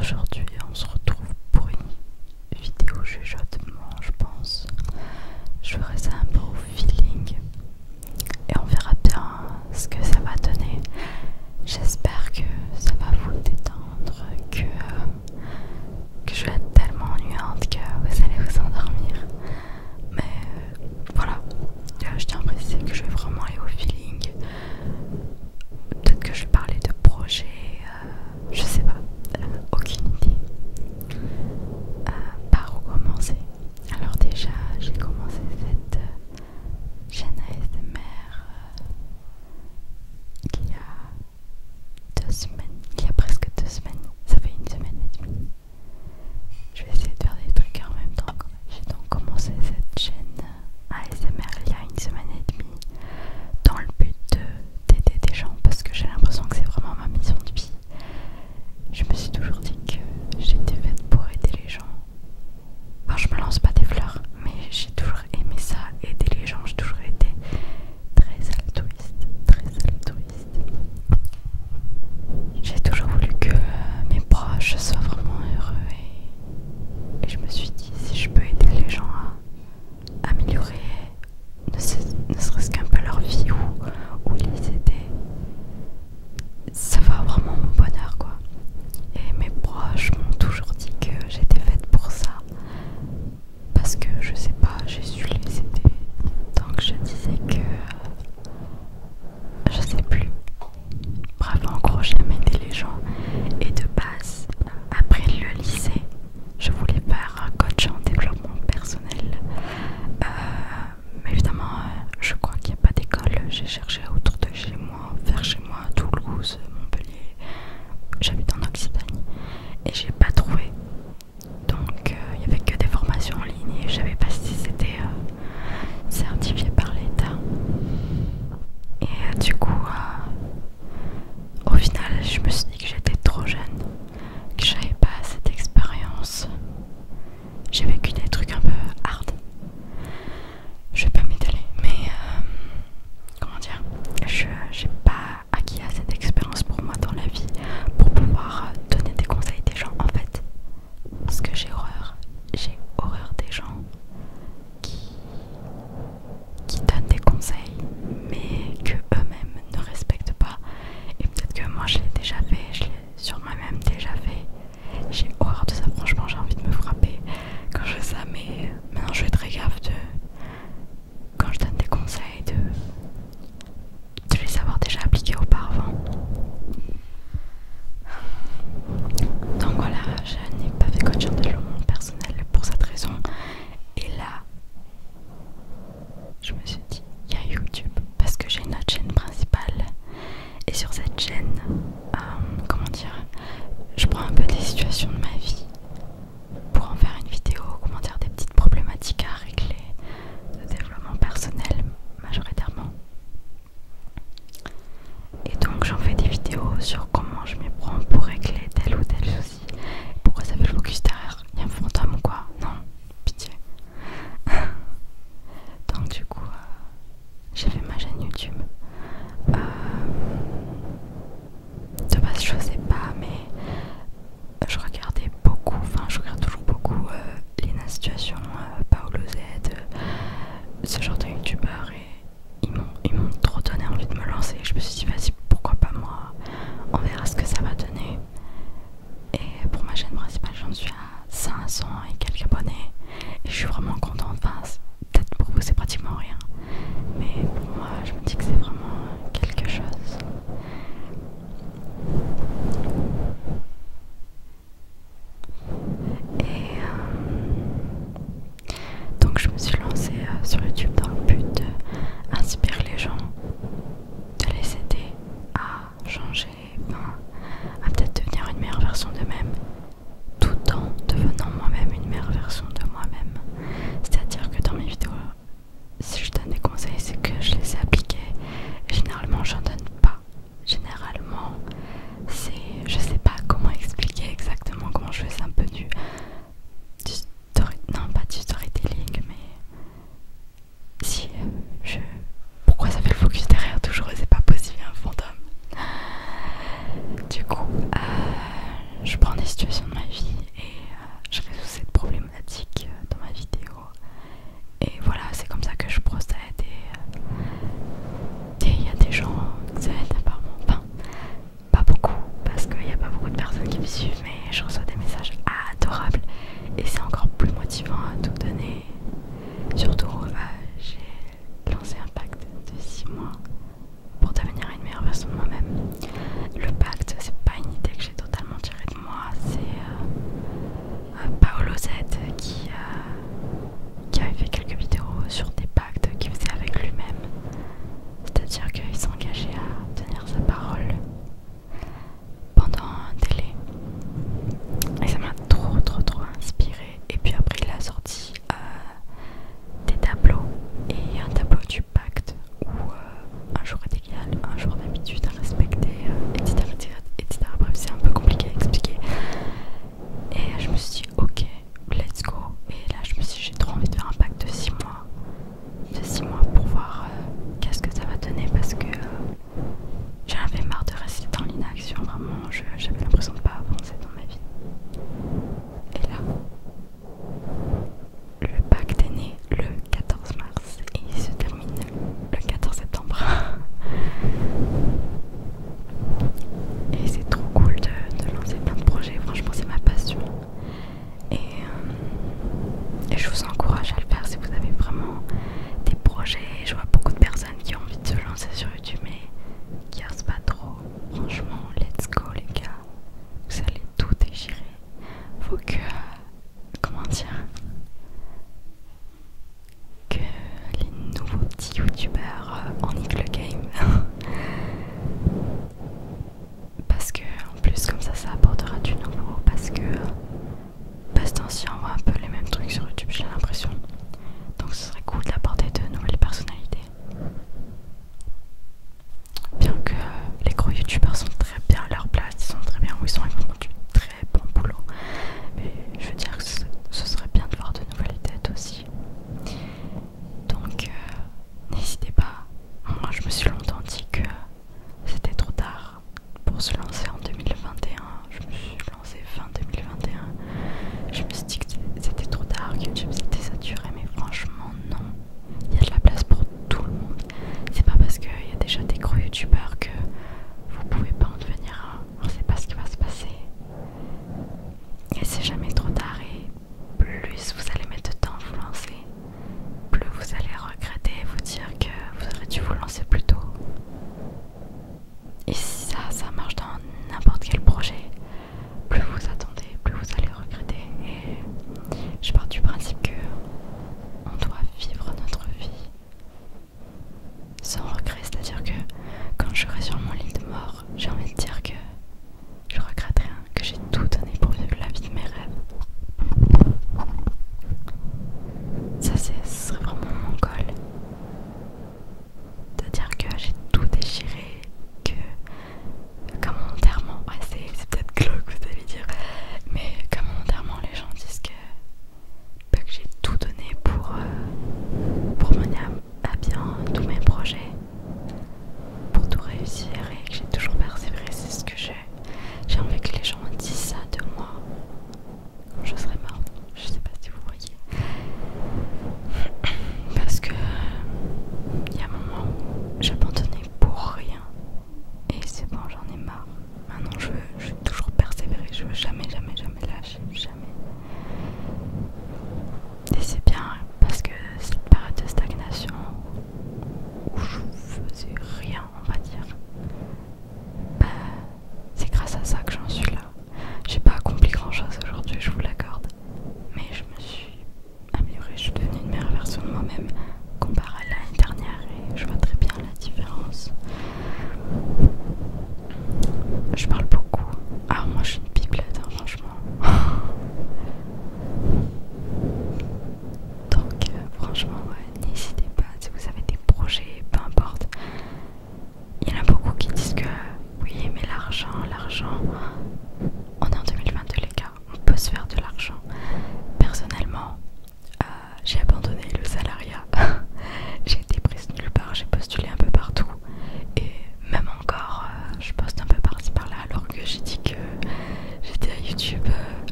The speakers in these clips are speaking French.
Aujourd'hui, on se retrouve pour une vidéo chuchotement, je pense. Je ferai ça un peu au feeling et on verra bien ce que ça va donner. J'espère que ça va vous détendre, que je vais être tellement ennuyante que vous allez vous endormir. Mais voilà, je tiens à préciser que je vais vraiment aller au feeling. Peut-être que je vais parler de projets, je sais pas, aucune idée. Par où commencer? Alors déjà, j'ai commencé cette chaîne ASMR il y a presque 2 semaines, ça fait 1 semaine et demie. Je vais essayer de faire des trucs en même temps. J'ai donc commencé cette chaîne ASMR il y a 1 semaine et demie dans le but d'aider des gens parce que j'ai l'impression que c'est vraiment ma mission de vie. Je me suis toujours dit que j'étais faite pour aider les gens. Enfin, je me lance pas des fleurs, mais j'ai toujours aimé ça, aider les gens. J'ai toujours été très altruiste, très altruiste. J'ai toujours voulu que mes proches soient vraiment heureux et je me suis dit si je peux aider les gens à améliorer ne serait-ce qu'un peu leur vie ou les aider, ça va vraiment mon bonheur quoi. Et mes proches m'ont toujours dit que j'étais faite pour ça parce que je sais pas, j'ai su les aider. Donc je disais que je sais plus. Bref, en gros, j'aime aider les gens. Et de base, après le lycée, je voulais faire un coach en développement personnel. Mais évidemment, je crois qu'il n'y a pas d'école. J'ai cherché autour de chez moi, vers chez moi, Toulouse, Montpellier. J'habite en Occitanie et j'ai pas trouvé. Donc, il n'y avait que des formations en ligne et je savais pas si c'était certifié par l'État. Et du coup, au final, je me suis dit que j'étais trop jeune, que j'avais pas assez d'expérience. J'ai vécu des trucs un peu hard. Je vais pas m'étaler, mais comment dire, j'ai pas acquis assez d'expérience pour moi dans la vie pour pouvoir donner des conseils des gens. En fait, parce que j'ai horreur des gens qui donnent des conseils mais que eux-mêmes ne respectent pas. Et peut-être que moi je l'ai déjà fait, je l'ai sur moi-même déjà fait. J'ai horreur de ça, franchement j'ai envie de me frapper quand je fais ça, mais maintenant je fais très gaffe de quand je donne des conseils de les avoir déjà appliqués auparavant. Donc voilà, je n'ai pas fait coach en développement personnel pour cette raison. Et là, je me suis dit, il y a YouTube parce que j'ai une autre chaîne principale. Et sur cette chaîne, comment dire, je prends un peu des situations de ma vie pour en faire une vidéo, comment dire, des petites problématiques à régler de développement personnel majoritairement. Et donc j'en fais des vidéos sur comment je m'y prends pour régler tel ou tel souci. Pourquoi ça fait le focus derrière? Il y a un fantôme ou quoi? Non, pitié. Donc du coup, j'ai fait ma chaîne YouTube. De base je faisais pas, mais je regardais beaucoup, enfin je regarde toujours beaucoup Lina Situation, Paolo Z, ce genre de youtubeurs, et ils m'ont trop donné envie de me lancer. Je me suis dit vas-y, pourquoi pas moi, on verra ce que ça va donner. Et pour ma chaîne principale j'en suis à 500 et quelques abonnés et je suis vraiment contente. Enfin, peut-être pour vous c'est pratiquement rien, mais pour moi je me dis que c'est vraiment quelque chose. Et donc je me suis lancée sur YouTube dans le but d'inspirer les gens, de les aider à changer, enfin, à peut-être devenir une meilleure version d'eux-mêmes, tout en devenant moi-même une meilleure version de journée je reçois des messages adorables et c'est encore plus motivant à tout donner. Surtout j'ai lancé un pacte de 6 mois pour devenir une meilleure version de moi-même. Le pacte, c'est pas une idée que j'ai totalement tirée de moi, c'est Paolo Z qui avait fait quelques vidéos sur des pactes qu'il faisait avec lui-même. C'est-à-dire qu'il s'engageait à tenir sa parole pendant un délai. Et ça m'a trop inspiré. Et puis après il a sorti des tableaux et un tableau du pacte où un jour est égal, un jour d'habitude à respecter, etc., etc. Bref, c'est un peu compliqué à expliquer. Et je me suis dit ok, let's go. Et là je me suis dit j'ai trop envie de faire un pacte de 6 mois. De 6 mois pour voir qu'est-ce que ça va donner parce que j'en avais marre de rester dans l'inaction. Vraiment, j'avais l'impression de pas avancer dans ma vie. Et là, le pacte est né le 14 mars et il se termine le 14 septembre. Et c'est trop cool de lancer plein de projets. Franchement, c'est ma passion. Et je vous encourage à le faire si vous avez vraiment des projets. Je vois beaucoup de personnes qui ont envie de se lancer sur YouTube mais qui osent pas trop. Franchement, let's go les gars. Vous allez tout déchirer. Faut que... comment dire, que les nouveaux petits youtubeurs en niquent le game. Parce que en plus comme ça apportera du nouveau. Parce que ce temps-ci on voit un peu les mêmes trucs sur YouTube, j'ai l'impression. Donc ce serait cool d'apporter de nouvelles personnalités. Bien que les gros youtubeurs sont très bien à leur place, ils sont très bien où ils sont, ils font du très bon boulot. Mais je veux dire que ce serait bien de voir de nouvelles têtes aussi. Donc n'hésitez pas. Moi je me suis longtemps dit que c'était trop tard pour se lancer en 2021. Je me suis lancée fin 2021. Je me suis dit que c'était trop tard, que YouTube c'était saturé, mais franchement non. Il y a de la place pour tout le monde. C'est pas parce qu'il y a déjà des gros youtubeurs que vous pouvez pas en devenir un. On sait pas ce qui va se passer. Et c'est jamais trop tard et plus vous allez mettre de temps à vous lancer, plus vous allez regretter et vous dire que vous aurez dû vous lancer plus tôt. Et ça marche dans n'importe quel projet. Plus vous attendez, plus vous allez regretter. Et je pars du principe que on doit vivre notre vie sans regret. C'est-à-dire que quand je serai sur mon lit de mort, j'ai envie de dire que je regrette rien, que j'ai tout donné pour vivre la vie de mes rêves. Ça, ce serait vraiment mon goal. C'est-à-dire que j'ai tout déchiré, que comme enterrement, ouais, c'est peut-être glauque vous allez dire, mais comme enterrement les gens disent que j'ai tout donné pour mener à bien tous mes projets, pour tout réussir et que j'ai toujours persévéré. C'est ce que j'ai envie que les gens disent ça de moi quand je serai morte. Je sais pas si vous voyez, parce que il y a un moment où j'abandonnais pour rien et c'est bon, j'en ai marre. Maintenant je veux toujours persévérer, je veux jamais lâcher, jamais. Et c'est bien parce que cette période de stagnation où je faisais rien, on va dire, bah, c'est grâce à ça que j'en suis là. J'ai pas accompli grand chose aujourd'hui, je vous l'accorde, mais je me suis améliorée, je suis devenue une meilleure version de moi-même comparée à l'année dernière et je vois très bien la différence. Je parle beaucoup. Alors moi je suis une pipelette, hein,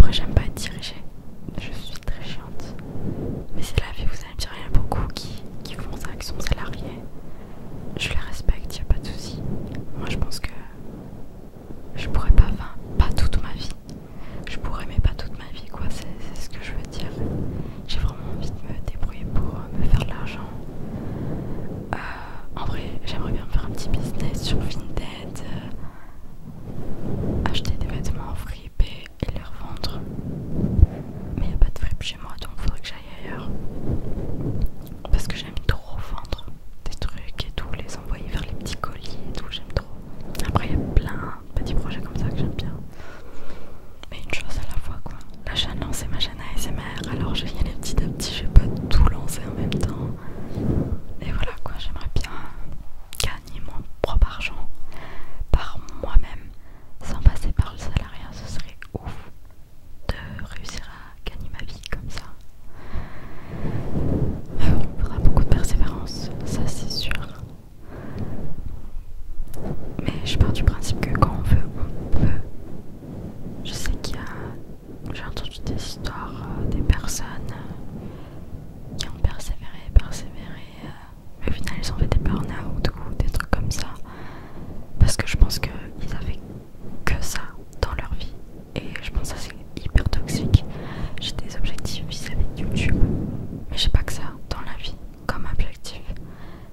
Après, j'aime pas être dirigée. Je suis très chiante. Mais c'est la vie, vous allez me dire, il y en a beaucoup qui font ça, qui sont salariés. Je les respecte, y a pas de souci. Moi, je pense que je pourrais pas, enfin, pas toute ma vie. Je pourrais, mais pas toute ma vie, quoi. C'est ce que je veux dire. J'ai vraiment envie de me débrouiller pour me faire de l'argent. En vrai, j'aimerais bien faire un petit business sur Vinted, acheter des vêtements en fripe et les revendre. Mais il n'y a pas de fripe chez moi, donc faudrait que j'aille ailleurs. Parce que j'aime trop vendre des trucs et tout, les envoyer vers les petits colis et tout, j'aime trop. Après, il y a plein de petits projets comme ça que j'aime bien. Mais une chose à la fois, quoi. Là, je viens de lancer ma chaîne ASMR, alors je viens les petit à petit, je vais pas tout lancer en même temps. Et voilà, quoi, j'aimerais bien gagner mon propre argent par moi-même sans passer par le salariat. Ce serait ouf de réussir à gagner ma vie comme ça. Mais bon, il faudra beaucoup de persévérance, ça c'est sûr. Mais je pars du principe que quand on veut, on peut. Je sais qu'il y a... J'ai entendu des histoires des personnes qui ont persévéré, mais au final ils ont fait des burn-out ou des trucs comme ça. Parce que je pense qu'ils avaient que ça dans leur vie. Et je pense que ça c'est hyper toxique. J'ai des objectifs vis-à-vis de YouTube, mais j'ai pas que ça dans la vie comme objectif.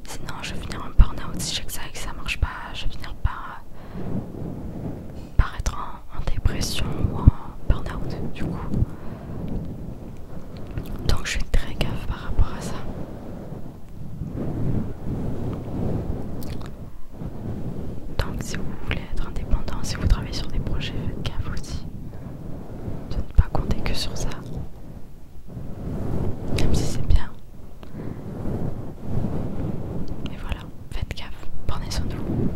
Sinon je vais finir en burn-out si j'ai que ça et que ça marche pas. Je vais finir par être en dépression ou en burn-out du coup. Donc je fais très gaffe par rapport à ça. Donc si vous voulez être indépendant, si vous travaillez sur des projets, faites gaffe aussi de ne pas compter que sur ça. Même si c'est bien. Mais voilà, faites gaffe, prenez soin de vous.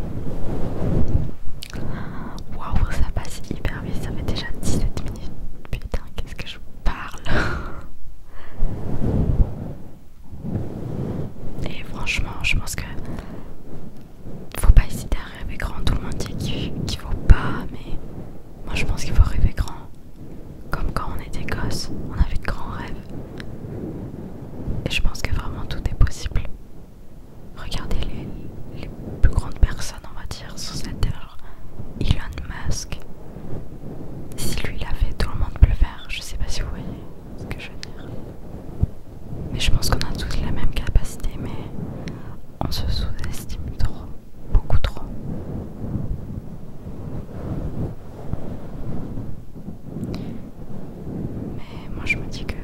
Waouh, ça passe hyper vite, ça fait déjà 17 minutes. Putain, qu'est-ce que je parle. Et franchement, je pense que faut pas hésiter à rêver grand. Tout le monde dit qu'il faut pas, mais moi je pense qu'il faut rêver grand. Comme quand on était gosse, on avait de grands rêves. Et je pense que vraiment tout est possible. Regardez les plus grandes personnes, on va dire, sur cette terre. Elon Musk. Si lui l'a fait, tout le monde peut le faire. Je sais pas si vous voyez ce que je veux dire. Mais je pense qu'on a tous la même capacité, mais on se sous-estime trop. Beaucoup trop. Mais moi je me dis que